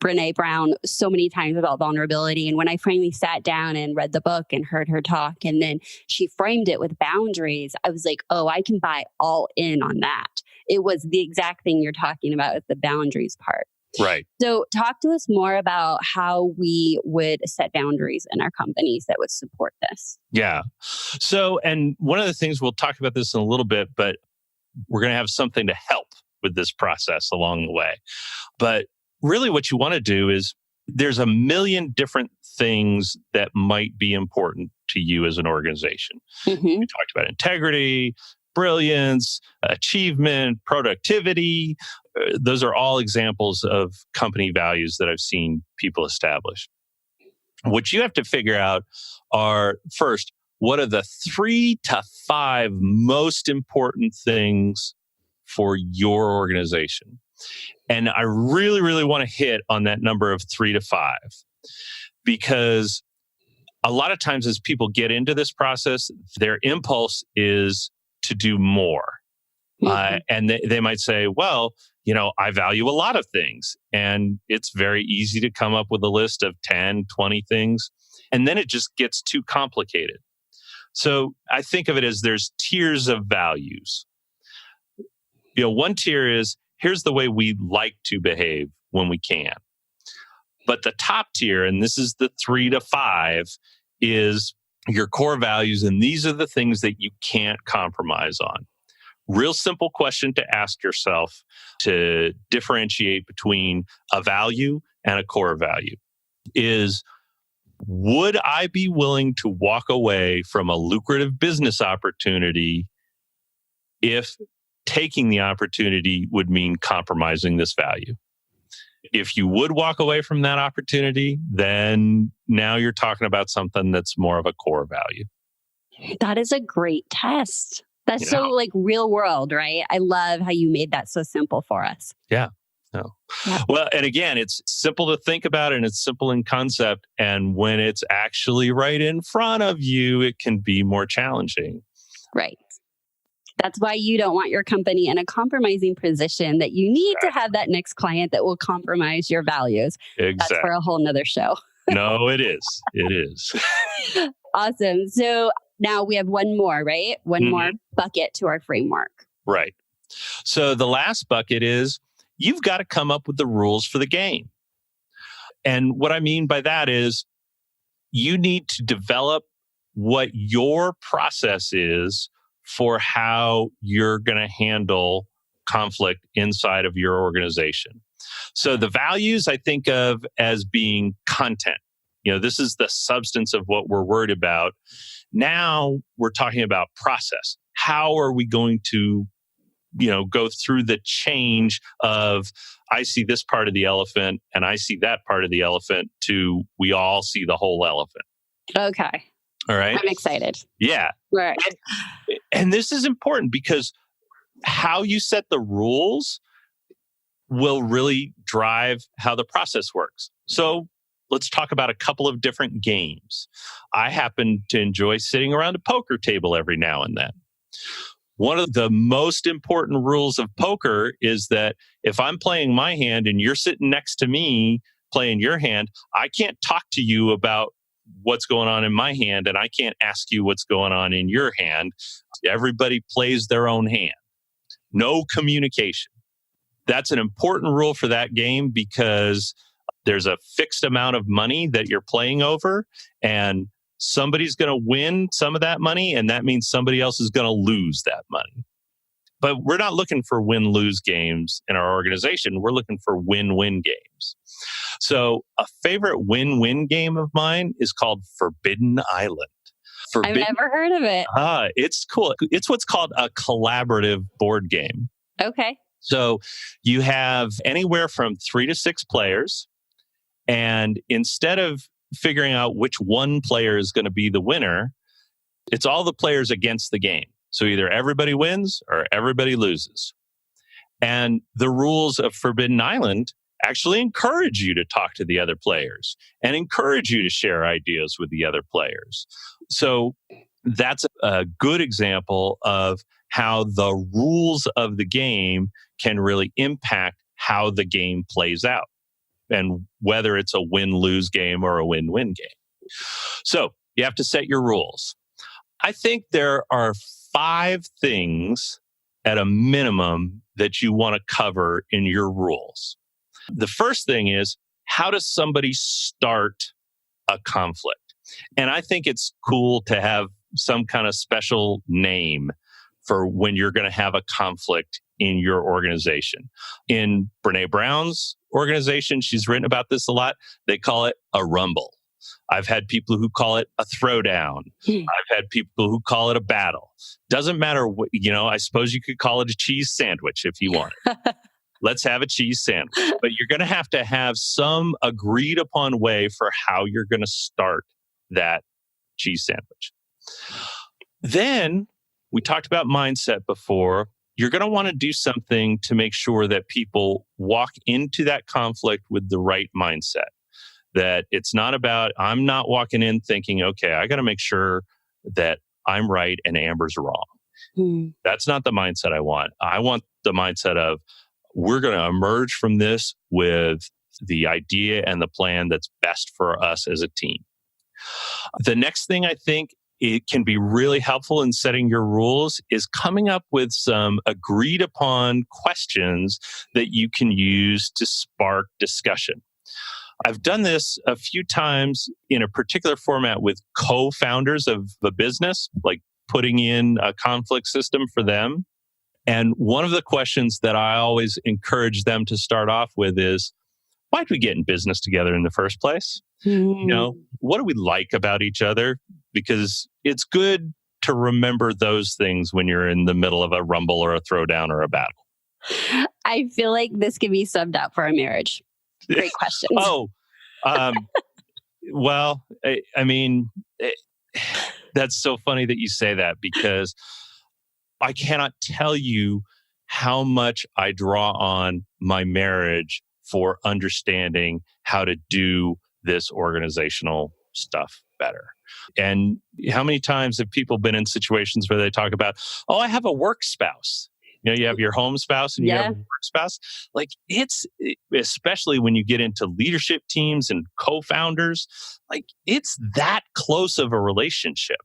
Brené Brown so many times about vulnerability. And when I finally sat down and read the book and heard her talk, and then she framed it with boundaries, I was like, oh, I can buy all in on that. It was the exact thing you're talking about with the boundaries part. Right. So talk to us more about how we would set boundaries in our companies that would support this. Yeah. So, and one of the things, we'll talk about this in a little bit, but we're going to have something to help with this process along the way. But really what you want to do is, there's a million different things that might be important to you as an organization. Mm-hmm. We talked about integrity, brilliance, achievement, productivity. Those are all examples of company values that I've seen people establish. What you have to figure out are, first, what are the 3 to 5 most important things for your organization? And I really, really want to hit on that number of 3 to 5, because a lot of times as people get into this process, their impulse is to do more. Mm-hmm. And they might say, well, I value a lot of things. And it's very easy to come up with a list of 10, 20 things. And then it just gets too complicated. So I think of it as there's tiers of values. One tier is, here's the way we like to behave when we can. But the top tier, and this is the 3 to 5, is your core values. And these are the things that you can't compromise on. Real simple question to ask yourself to differentiate between a value and a core value is, would I be willing to walk away from a lucrative business opportunity if taking the opportunity would mean compromising this value? If you would walk away from that opportunity, then now you're talking about something that's more of a core value. That is a great test. That's You so know? like real world, right? I love how you made that so simple for us. Yeah. No. Yeah. Well, and again, it's simple to think about and it's simple in concept. And when it's actually right in front of you, it can be more challenging. Right. That's why you don't want your company in a compromising position, that you need to have that next client that will compromise your values. Exactly. That's for a whole nother show. No, it is. It is. Awesome. So now we have one more, right? One more bucket to our framework. Right. So the last bucket is you've got to come up with the rules for the game. And what I mean by that is you need to develop what your process is for how you're going to handle conflict inside of your organization. So the values I think of as being content. This is the substance of what we're worried about. Now we're talking about process. How are we going to, go through the change of I see this part of the elephant and I see that part of the elephant to we all see the whole elephant. Okay. All right. I'm excited. Yeah. Right. And this is important because how you set the rules will really drive how the process works. So let's talk about a couple of different games. I happen to enjoy sitting around a poker table every now and then. One of the most important rules of poker is that if I'm playing my hand and you're sitting next to me playing your hand, I can't talk to you about what's going on in my hand, and I can't ask you what's going on in your hand. Everybody plays their own hand. No communication. That's an important rule for that game because there's a fixed amount of money that you're playing over, and somebody's going to win some of that money, and that means somebody else is going to lose that money. But we're not looking for win-lose games in our organization. We're looking for win-win games. So a favorite win-win game of mine is called Forbidden Island. I've never heard of it. It's cool. It's what's called a collaborative board game. Okay. So you have anywhere from 3 to 6 players. And instead of figuring out which one player is going to be the winner, it's all the players against the game. So either everybody wins or everybody loses. And the rules of Forbidden Island actually encourage you to talk to the other players and encourage you to share ideas with the other players. So that's a good example of how the rules of the game can really impact how the game plays out and whether it's a win-lose game or a win-win game. So you have to set your rules. I think there are 5 things at a minimum that you want to cover in your rules. The first thing is, how does somebody start a conflict? And I think it's cool to have some kind of special name for when you're going to have a conflict in your organization. In Brene Brown's organization, she's written about this a lot. They call it a rumble. I've had people who call it a throwdown. I've had people who call it a battle. Doesn't matter what, I suppose you could call it a cheese sandwich if you want it. Let's have a cheese sandwich. But you're going to have some agreed upon way for how you're going to start that cheese sandwich. Then we talked about mindset before. You're going to want to do something to make sure that people walk into that conflict with the right mindset. That it's not about, I'm not walking in thinking, okay, I got to make sure that I'm right and Amber's wrong. That's not the mindset I want. I want the mindset of, we're going to emerge from this with the idea and the plan that's best for us as a team. The next thing I think it can be really helpful in setting your rules is coming up with some agreed upon questions that you can use to spark discussion. I've done this a few times in a particular format with co-founders of the business, like putting in a conflict system for them. And one of the questions that I always encourage them to start off with is, why did we get in business together in the first place? What do we like about each other? Because it's good to remember those things when you're in the middle of a rumble or a throwdown or a battle. I feel like this could be summed up for a marriage. Great questions. Well, I mean, that's so funny that you say that, because I cannot tell you how much I draw on my marriage for understanding how to do this organizational stuff better. And how many times have people been in situations where they talk about, oh, I have a work spouse. You have your home spouse and you have a work spouse. Like, it's, especially when you get into leadership teams and co-founders, like, it's that close of a relationship.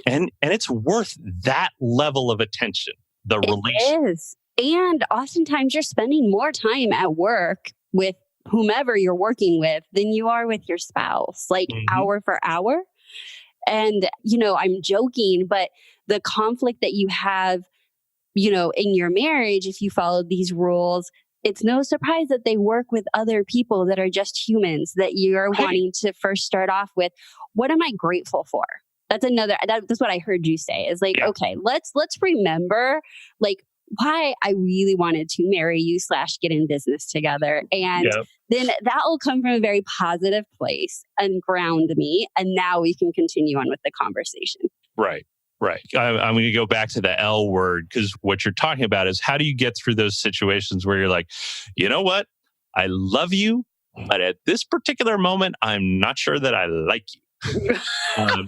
And it's worth that level of attention, the relationship. It is. And oftentimes you're spending more time at work with whomever you're working with than you are with your spouse, like hour for hour. And, I'm joking, but the conflict that you have, in your marriage, if you follow these rules, it's no surprise that they work with other people that are just humans, that you're wanting to first start off with, what am I grateful for? That's what I heard you say is like, okay, let's remember like why I really wanted to marry you / get in business together. And then that will come from a very positive place and ground me. And now we can continue on with the conversation. Right. I'm going to go back to the L word, because what you're talking about is, how do you get through those situations where you're like, you know what? I love you, but at this particular moment, I'm not sure that I like you.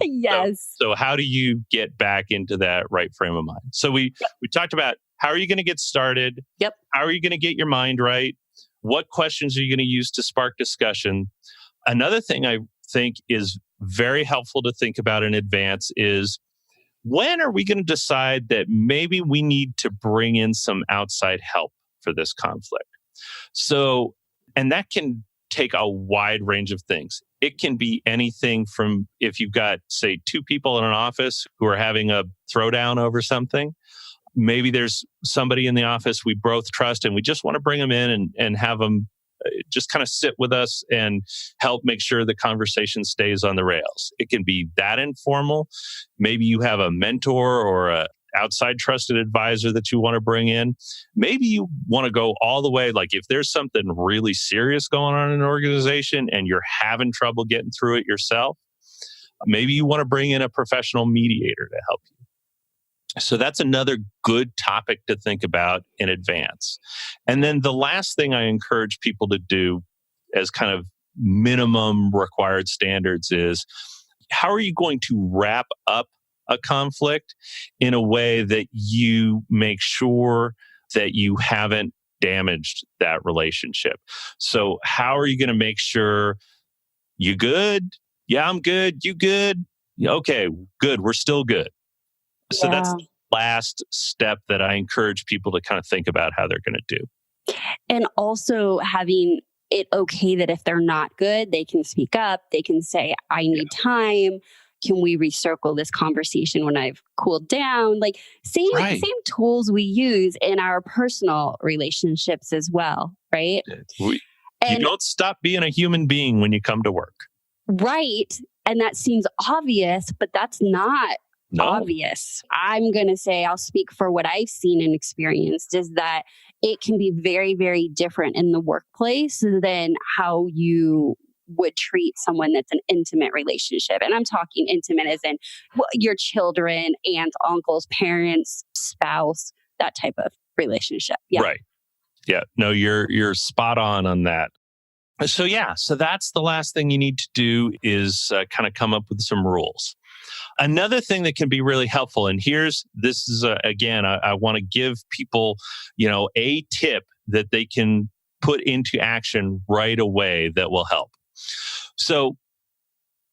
Yes. So how do you get back into that right frame of mind? So we talked about, how are you going to get started? Yep. How are you going to get your mind right? What questions are you going to use to spark discussion? Another thing I think is very helpful to think about in advance is, when are we going to decide that maybe we need to bring in some outside help for this conflict? So, and that can take a wide range of things. It can be anything from, if you've got, say, 2 people in an office who are having a throwdown over something, maybe there's somebody in the office we both trust and we just want to bring them in and have them just kind of sit with us and help make sure the conversation stays on the rails. It can be that informal. Maybe you have a mentor or a outside trusted advisor that you want to bring in. Maybe you want to go all the way. Like, if there's something really serious going on in an organization and you're having trouble getting through it yourself, maybe you want to bring in a professional mediator to help you. So that's another good topic to think about in advance. And then the last thing I encourage people to do as kind of minimum required standards is, how are you going to wrap up a conflict in a way that you make sure that you haven't damaged that relationship? So how are you going to make sure you good? Yeah, I'm good. You good? Okay, good. We're still good. So that's the last step that I encourage people to kind of think about how they're going to do. And also having it okay that if they're not good, they can speak up. They can say, I need time. Can we recircle this conversation when I've cooled down? Like same tools we use in our personal relationships as well, right? You don't stop being a human being when you come to work. Right. And that seems obvious, but that's not obvious. I'm going to say, I'll speak for what I've seen and experienced, is that it can be very, very different in the workplace than how you would treat someone that's an intimate relationship. And I'm talking intimate as in your children, aunts, uncles, parents, spouse, that type of relationship. Yeah. Right. Yeah. No, you're spot on that. So that's the last thing you need to do is kind of come up with some rules. Another thing that can be really helpful, and this is again, I want to give people, a tip that they can put into action right away that will help. So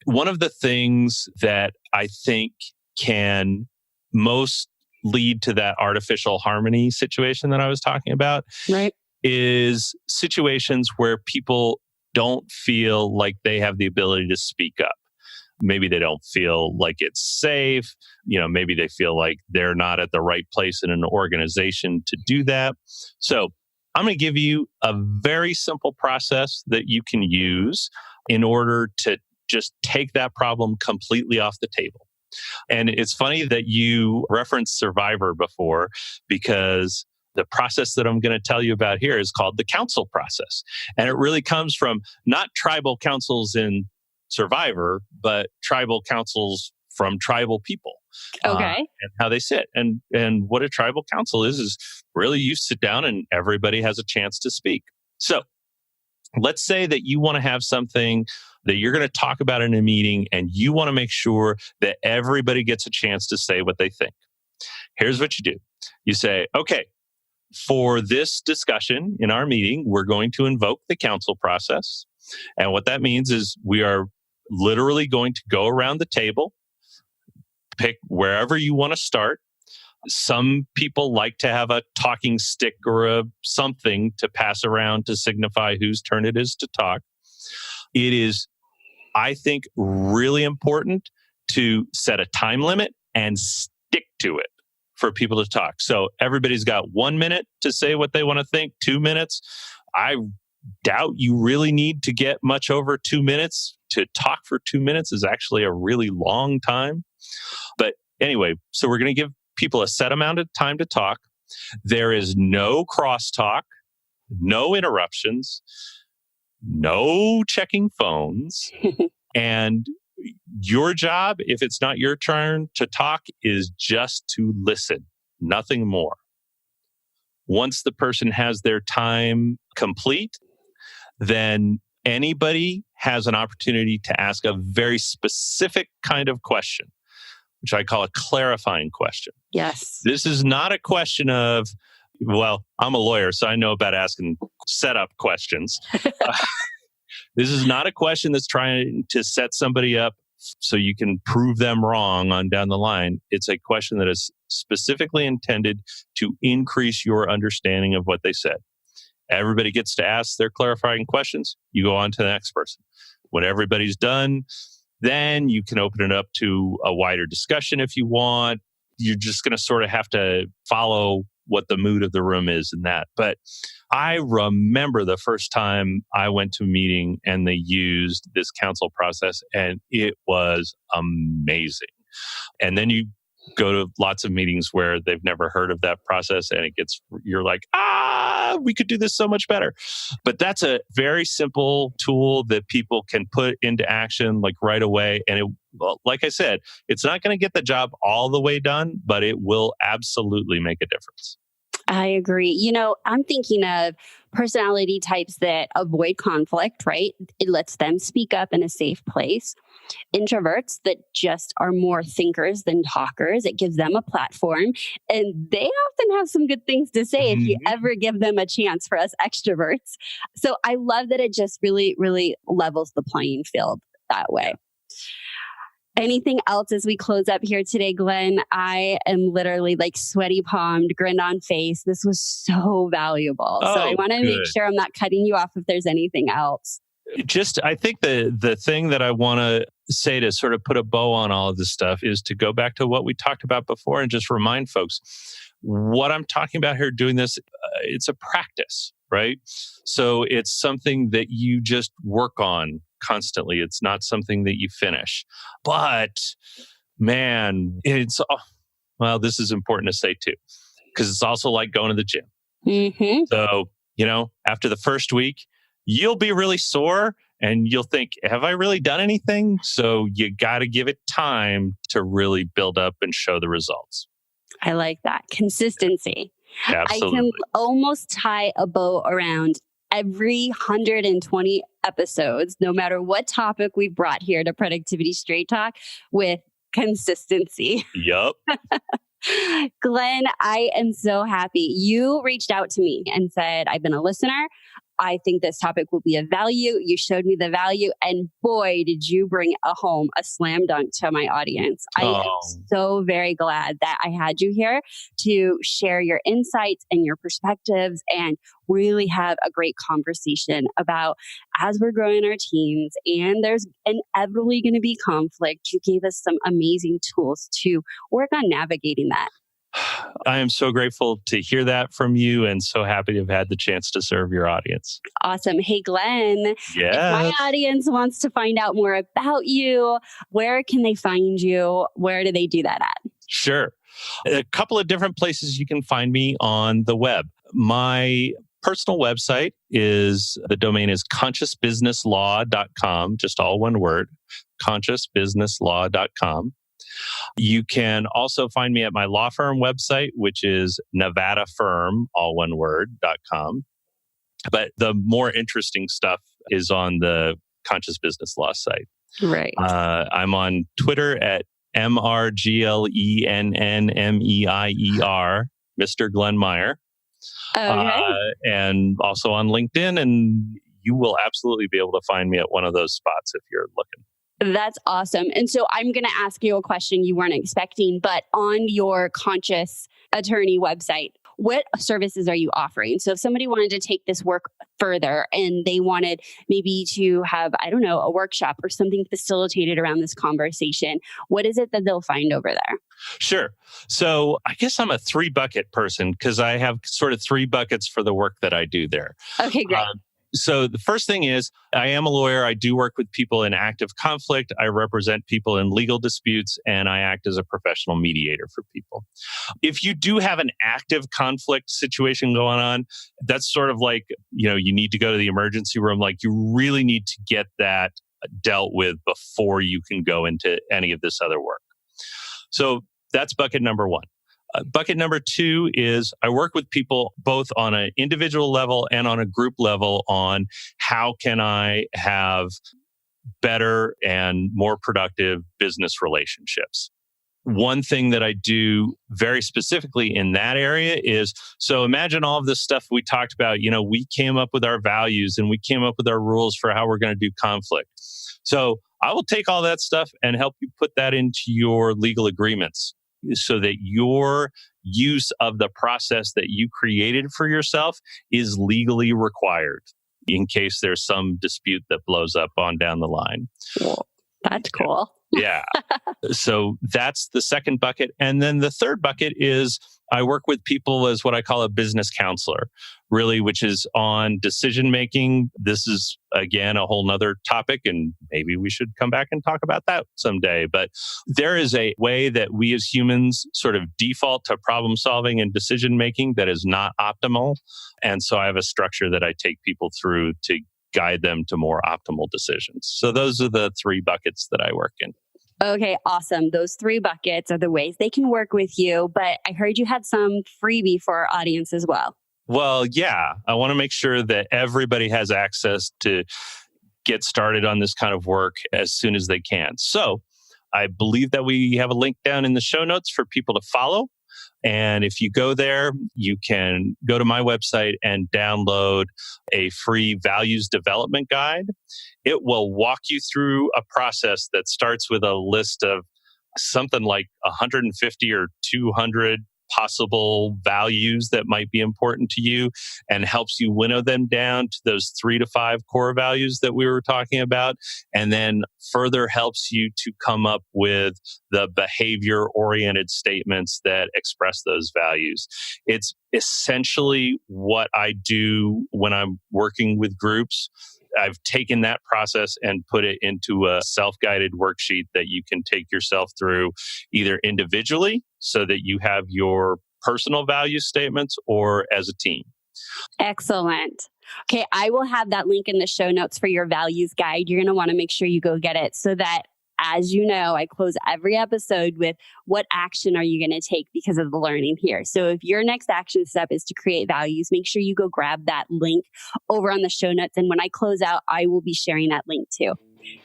one of the things that I think can most lead to that artificial harmony situation that I was talking about, right, is situations where people don't feel like they have the ability to speak up. Maybe they don't feel like it's safe. Maybe they feel like they're not at the right place in an organization to do that. So I'm going to give you a very simple process that you can use in order to just take that problem completely off the table. And it's funny that you referenced Survivor before, because the process that I'm going to tell you about here is called the council process. And it really comes from not tribal councils in Survivor, but tribal councils from tribal people. Okay. And how they sit. And what a tribal council is really you sit down and everybody has a chance to speak. So let's say that you want to have something that you're going to talk about in a meeting, and you want to make sure that everybody gets a chance to say what they think. Here's what you do. You say, okay, for this discussion in our meeting, we're going to invoke the council process. And what that means is we are literally going to go around the table, pick wherever you want to start. Some people like to have a talking stick or something to pass around to signify whose turn it is to talk. It is, I think, really important to set a time limit and stick to it for people to talk. So everybody's got 1 minute to say what they want to think, 2 minutes. I doubt you really need to get much over 2 minutes. To talk for 2 minutes is actually a really long time. But anyway, so we're going to give people a set amount of time to talk. There is no crosstalk, no interruptions, no checking phones. And your job, if it's not your turn to talk, is just to listen, nothing more. Once the person has their time complete, then anybody has an opportunity to ask a very specific kind of question, which I call a clarifying question. Yes. This is not a question of, well, I'm a lawyer, so I know about asking setup questions. This is not a question that's trying to set somebody up so you can prove them wrong on down the line. It's a question that is specifically intended to increase your understanding of what they said. Everybody gets to ask their clarifying questions. You go on to the next person. When everybody's done, then you can open it up to a wider discussion if you want. You're just going to sort of have to follow what the mood of the room is in that. But I remember the first time I went to a meeting and they used this council process, and it was amazing. And then you go to lots of meetings where they've never heard of that process, and you're like, we could do this so much better. But that's a very simple tool that people can put into action like right away. And like I said, it's not going to get the job all the way done, but it will absolutely make a difference. I agree. I'm thinking of personality types that avoid conflict, right? It lets them speak up in a safe place. Introverts that just are more thinkers than talkers. It gives them a platform, and they often have some good things to say if you ever give them a chance, for us extroverts. So I love that it just really, really levels the playing field that way. Anything else as we close up here today, Glenn? I am literally like sweaty palmed, grin on face. This was so valuable. So I want to make sure I'm not cutting you off if there's anything else. I think the thing that I want to say to sort of put a bow on all of this stuff is to go back to what we talked about before and just remind folks what I'm talking about here doing this. It's a practice, right? So it's something that you just work on constantly. It's not something that you finish. But man, this is important to say too, because it's also like going to the gym. Mm-hmm. So, after the first week, you'll be really sore and you'll think, have I really done anything? So you got to give it time to really build up and show the results. I like that. Consistency. Absolutely. I can almost tie a bow around every 120 episodes, no matter what topic we brought here to Productivity Straight Talk, with consistency. Yup. Glenn, I am so happy. You reached out to me and said, I've been a listener. I think this topic will be of value. You showed me the value, and boy, did you bring home a slam dunk to my audience. I am so very glad that I had you here to share your insights and your perspectives and really have a great conversation about, as we're growing our teams and there's inevitably going to be conflict, you gave us some amazing tools to work on navigating that. I am so grateful to hear that from you and so happy to have had the chance to serve your audience. Awesome. Hey, Glenn, if my audience wants to find out more about you, where can they find you? Where do they do that at? Sure. A couple of different places you can find me on the web. My personal website the domain is consciousbusinesslaw.com, just all one word, consciousbusinesslaw.com. You can also find me at my law firm website, which is nevadafirm, all one word, .com. But the more interesting stuff is on the Conscious Business Law site. Right. I'm on Twitter at MRGLENNMEIER, Mr. Glenn Meier. Okay. And also on LinkedIn, and you will absolutely be able to find me at one of those spots if you're looking. That's awesome. And so I'm going to ask you a question you weren't expecting, but on your Conscious Attorney website, what services are you offering? So if somebody wanted to take this work further and they wanted maybe to have, I don't know, a workshop or something facilitated around this conversation, what is it that they'll find over there? Sure. So I guess I'm a 3-bucket person because I have sort of 3 buckets for the work that I do there. Okay, great. So the first thing is, I am a lawyer. I do work with people in active conflict. I represent people in legal disputes, and I act as a professional mediator for people. If you do have an active conflict situation going on, that's sort of like, you need to go to the emergency room. Like, you really need to get that dealt with before you can go into any of this other work. So that's bucket number 1. Bucket number 2 is I work with people both on an individual level and on a group level on how can I have better and more productive business relationships. One thing that I do very specifically in that area is, so imagine all of this stuff we talked about. We came up with our values and we came up with our rules for how we're going to do conflict. So I will take all that stuff and help you put that into your legal agreements, so that your use of the process that you created for yourself is legally required in case there's some dispute that blows up on down the line. Well, that's cool. Yeah. So that's the second bucket. And then the third bucket is I work with people as what I call a business counselor, really, which is on decision making. This is, again, a whole nother topic, and maybe we should come back and talk about that someday. But there is a way that we as humans sort of default to problem solving and decision making that is not optimal. And so I have a structure that I take people through to guide them to more optimal decisions. So those are the 3 buckets that I work in. Okay, awesome. Those 3 buckets are the ways they can work with you. But I heard you had some freebie for our audience as well. Well, yeah. I want to make sure that everybody has access to get started on this kind of work as soon as they can. So I believe that we have a link down in the show notes for people to follow. And if you go there, you can go to my website and download a free values development guide. It will walk you through a process that starts with a list of something like 150 or 200 possible values that might be important to you and helps you winnow them down to those 3 to 5 core values that we were talking about, and then further helps you to come up with the behavior-oriented statements that express those values. It's essentially what I do when I'm working with groups. I've taken that process and put it into a self-guided worksheet that you can take yourself through either individually so that you have your personal value statements or as a team. Excellent. Okay, I will have that link in the show notes for your values guide. You're going to want to make sure you go get it so that, as you know, I close every episode with what action are you going to take because of the learning here. So if your next action step is to create values, make sure you go grab that link over on the show notes. And when I close out, I will be sharing that link too.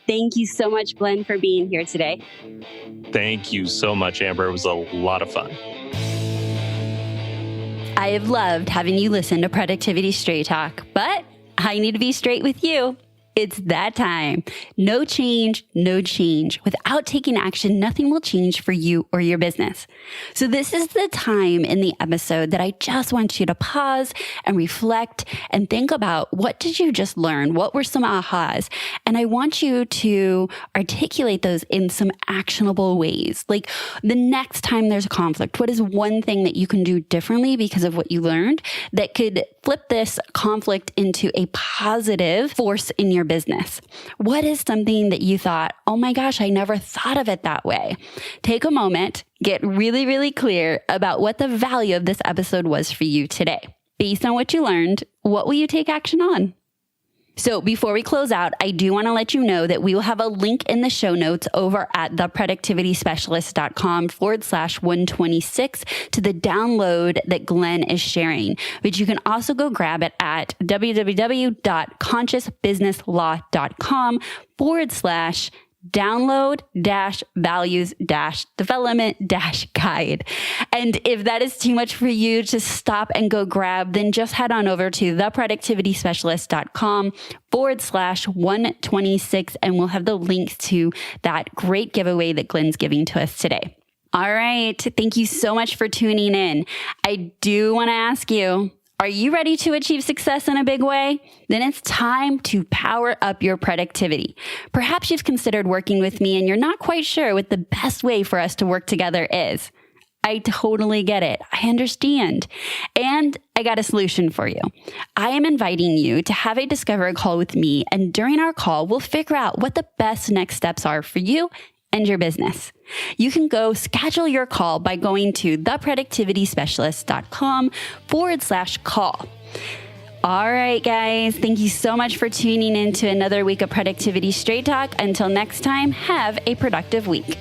Thank you so much, Glenn, for being here today. Thank you so much, Amber. It was a lot of fun. I have loved having you listen to Productivity Straight Talk, but I need to be straight with you. It's that time. No change, no change. Without taking action, nothing will change for you or your business. So this is the time in the episode that I just want you to pause and reflect and think about, what did you just learn? What were some ahas? And I want you to articulate those in some actionable ways. Like the next time there's a conflict, what is one thing that you can do differently because of what you learned that could flip this conflict into a positive force in your business? What is something that you thought, oh my gosh, I never thought of it that way? Take a moment, get really, really clear about what the value of this episode was for you today. Based on what you learned, what will you take action on? So before we close out, I do want to let you know that we will have a link in the show notes over at theproductivityspecialist.com/126 to the download that Glenn is sharing. But you can also go grab it at www.consciousbusinesslaw.com/download-values-development-guide. And if that is too much for you to stop and go grab, then just head on over to theproductivityspecialist.com/126 and we'll have the links to that great giveaway that Glenn's giving to us today. All right. Thank you so much for tuning in. I do want to ask you, are you ready to achieve success in a big way? Then it's time to power up your productivity. Perhaps you've considered working with me and you're not quite sure what the best way for us to work together is. I totally get it. I understand. And I got a solution for you. I am inviting you to have a discovery call with me, and during our call, we'll figure out what the best next steps are for you and your business. You can go schedule your call by going to theproductivityspecialist.com/call. All right, guys. Thank you so much for tuning in to another week of Productivity Straight Talk. Until next time, have a productive week.